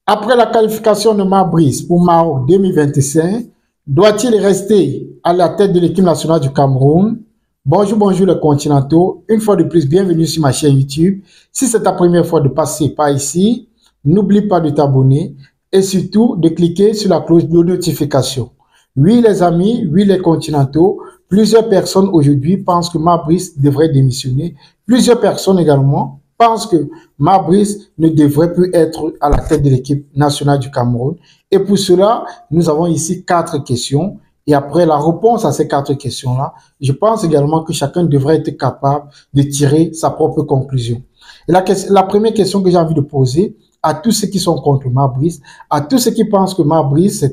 Après la qualification de Mabrice pour Maroc 2025, doit-il rester à la tête de l'équipe nationale du Cameroun? Bonjour, bonjour les continentaux. Une fois de plus, bienvenue sur ma chaîne YouTube. Si c'est ta première fois de passer par ici, n'oublie pas de t'abonner et surtout de cliquer sur la cloche de notification. Oui les amis, oui les continentaux, plusieurs personnes aujourd'hui pensent que Mabrice devrait démissionner. Plusieurs personnes également pensent que Mabrice ne devrait plus être à la tête de l'équipe nationale du Cameroun. Et pour cela, nous avons ici 4 questions. Et après la réponse à ces 4 questions-là, je pense également que chacun devrait être capable de tirer sa propre conclusion. Et la première question que j'ai envie de poser à tous ceux qui sont contre Mabrice, à tous ceux qui pensent que Mabrice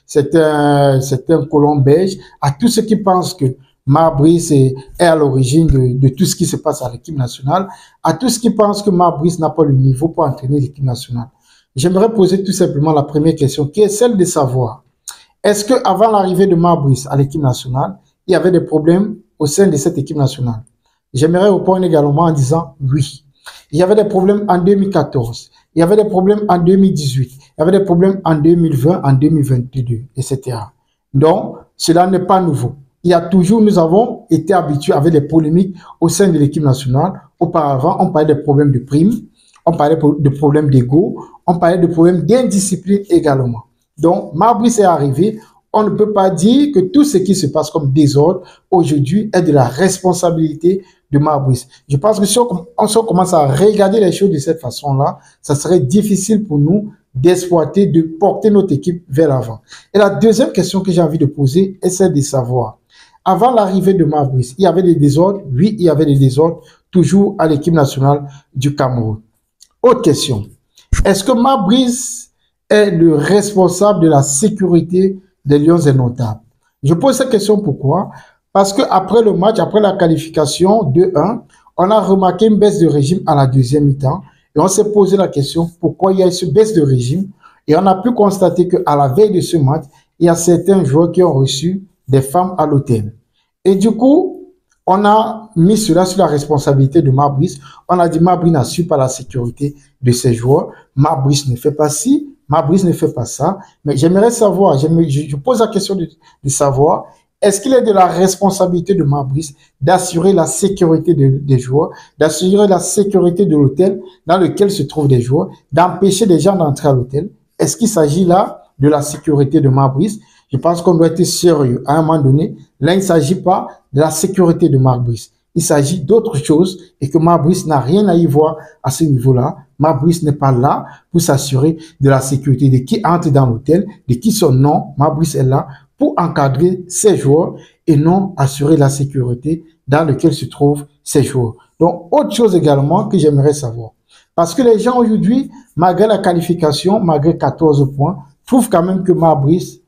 c'est un colon belge, à tous ceux qui pensent que Mabrice est à l'origine de tout ce qui se passe à l'équipe nationale, à tous ceux qui pensent que Mabrice n'a pas le niveau pour entraîner l'équipe nationale. J'aimerais poser tout simplement la première question, qui est celle de savoir, est-ce qu'avant l'arrivée de Mabrice à l'équipe nationale, il y avait des problèmes au sein de cette équipe nationale? J'aimerais répondre également en disant oui. Il y avait des problèmes en 2014, il y avait des problèmes en 2018, il y avait des problèmes en 2020, en 2022, etc. Donc, cela n'est pas nouveau. Il y a toujours, nous avons été habitués avec des polémiques au sein de l'équipe nationale. Auparavant, on parlait des problèmes de primes, on parlait de problèmes d'ego, on parlait de problèmes d'indiscipline également. Donc, Mabrice est arrivé. On ne peut pas dire que tout ce qui se passe comme désordre aujourd'hui est de la responsabilité de Mabrice. Je pense que si on commence à regarder les choses de cette façon-là, ça serait difficile pour nous d'exploiter, de porter notre équipe vers l'avant. Et la deuxième question que j'ai envie de poser est celle de savoir, avant l'arrivée de Mabrice, il y avait des désordres? Oui, il y avait des désordres, toujours à l'équipe nationale du Cameroun. Autre question. Est-ce que Mabrice est le responsable de la sécurité des Lions indomptables? Je pose cette question pourquoi? Parce qu'après le match, après la qualification 2-1, on a remarqué une baisse de régime à la deuxième mi-temps et on s'est posé la question pourquoi il y a eu cette baisse de régime et on a pu constater qu'à la veille de ce match, il y a certains joueurs qui ont reçu des femmes à l'hôtel. Et du coup, on a mis cela sur la responsabilité de Mabrice. On a dit Mabrice n'assure pas la sécurité de ses joueurs. Mabrice ne fait pas ci, Mabrice ne fait pas ça. Mais j'aimerais savoir, je pose la question de savoir, est-ce qu'il est de la responsabilité de Mabrice d'assurer la sécurité des joueurs, d'assurer la sécurité de l'hôtel dans lequel se trouvent des joueurs, d'empêcher des gens d'entrer à l'hôtel? Est-ce qu'il s'agit là de la sécurité de Mabrice? Je pense qu'on doit être sérieux. À un moment donné, là, il ne s'agit pas de la sécurité de Mabrice. Il s'agit d'autre chose et que Mabrice n'a rien à y voir à ce niveau-là. Mabrice n'est pas là pour s'assurer de la sécurité de qui entre dans l'hôtel, de qui son nom. Mabrice est là pour encadrer ses joueurs et non assurer la sécurité dans laquelle se trouvent ses joueurs. Donc, autre chose également que j'aimerais savoir. Parce que les gens aujourd'hui, malgré la qualification, malgré 14 points, trouvent quand même que Mabrice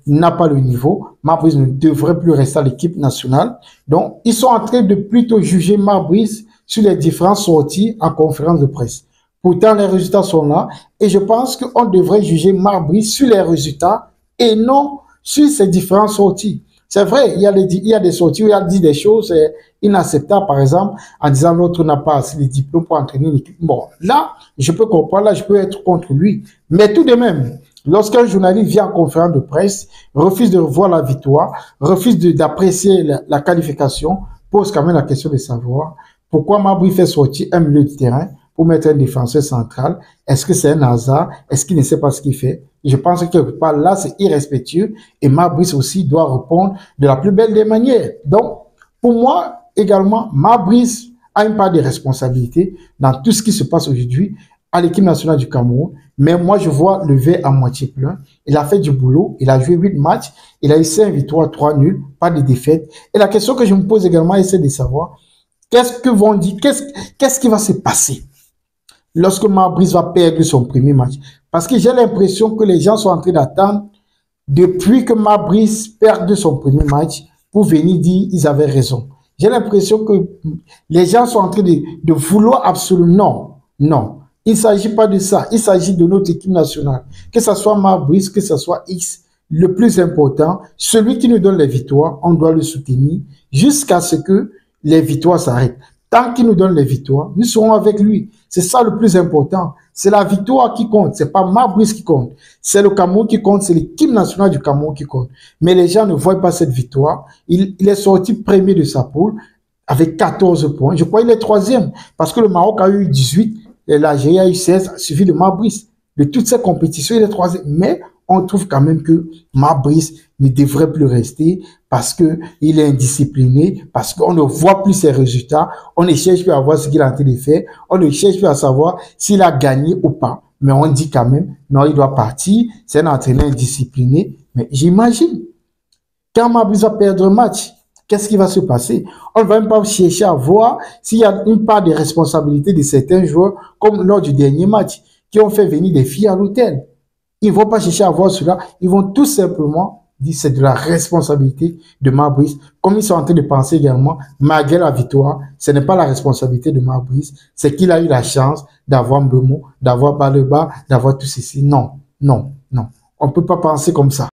n'a pas le niveau. Mabrice ne devrait plus rester à l'équipe nationale. Donc, ils sont en train de plutôt juger Mabrice sur les différentes sorties en conférence de presse. Pourtant, les résultats sont là et je pense qu'on devrait juger Mabrice sur les résultats et non sur ces différentes sorties. C'est vrai, il y a des sorties où il a dit des choses inacceptables, par exemple, en disant l'autre n'a pas assez de diplômes pour entraîner l'équipe. Bon, là, je peux comprendre, là, je peux être contre lui. Mais tout de même, lorsqu'un journaliste vient en conférence de presse, refuse de voir la victoire, refuse d'apprécier la qualification, pose quand même la question de savoir pourquoi Mabrice fait sortir un milieu de terrain pour mettre un défenseur central. Est-ce que c'est un hasard? Est-ce qu'il ne sait pas ce qu'il fait? Je pense que quelque part là, c'est irrespectueux et Mabrice aussi doit répondre de la plus belle des manières. Donc, pour moi, également, Mabrice a une part de responsabilité dans tout ce qui se passe aujourd'hui à l'équipe nationale du Cameroun. Mais moi, je vois le verre à moitié plein. Il a fait du boulot. Il a joué 8 matchs. Il a eu 5 victoires, 3 nuls, pas de défaites. Et la question que je me pose également, c'est de savoir qu'est-ce que vont dire, qu'est-ce qui va se passer lorsque Mabrice va perdre son premier match. Parce que j'ai l'impression que les gens sont en train d'attendre depuis que Mabrice perde son premier match pour venir dire qu'ils avaient raison. J'ai l'impression que les gens sont en train de vouloir absolument. Non. Il ne s'agit pas de ça. Il s'agit de notre équipe nationale. Que ce soit Mabrice, que ce soit X. Le plus important, celui qui nous donne les victoires, on doit le soutenir jusqu'à ce que les victoires s'arrêtent. Tant qu'il nous donne les victoires, nous serons avec lui. C'est ça le plus important. C'est la victoire qui compte. C'est pas Mabrice qui compte. C'est le Cameroun qui compte. C'est l'équipe nationale du Cameroun qui compte. Mais les gens ne voient pas cette victoire. Il est sorti premier de sa poule avec 14 points. Je crois qu'il est troisième parce que le Maroc a eu 18 et l'Algérie a eu 16, suivi de Mabrice. De toutes ces compétitions, il est troisième. Mais on trouve quand même que Mabrice ne devrait plus rester parce qu'il est indiscipliné, parce qu'on ne voit plus ses résultats, on ne cherche plus à voir ce qu'il est en train de faire, on ne cherche plus à savoir s'il a gagné ou pas. Mais on dit quand même, non, il doit partir, c'est un entraîneur indiscipliné. Mais j'imagine, quand Mabrice va perdre un match, qu'est-ce qui va se passer? On ne va même pas chercher à voir s'il y a une part de responsabilité de certains joueurs, comme lors du dernier match, qui ont fait venir des filles à l'hôtel. Ils ne vont pas chercher à voir cela. Ils vont tout simplement dire que c'est de la responsabilité de Mabrice. Comme ils sont en train de penser également, malgré la victoire, ce n'est pas la responsabilité de Mabrice. C'est qu'il a eu la chance d'avoir Mbeumo, d'avoir Baleba, d'avoir tout ceci. Non, non, non. On ne peut pas penser comme ça.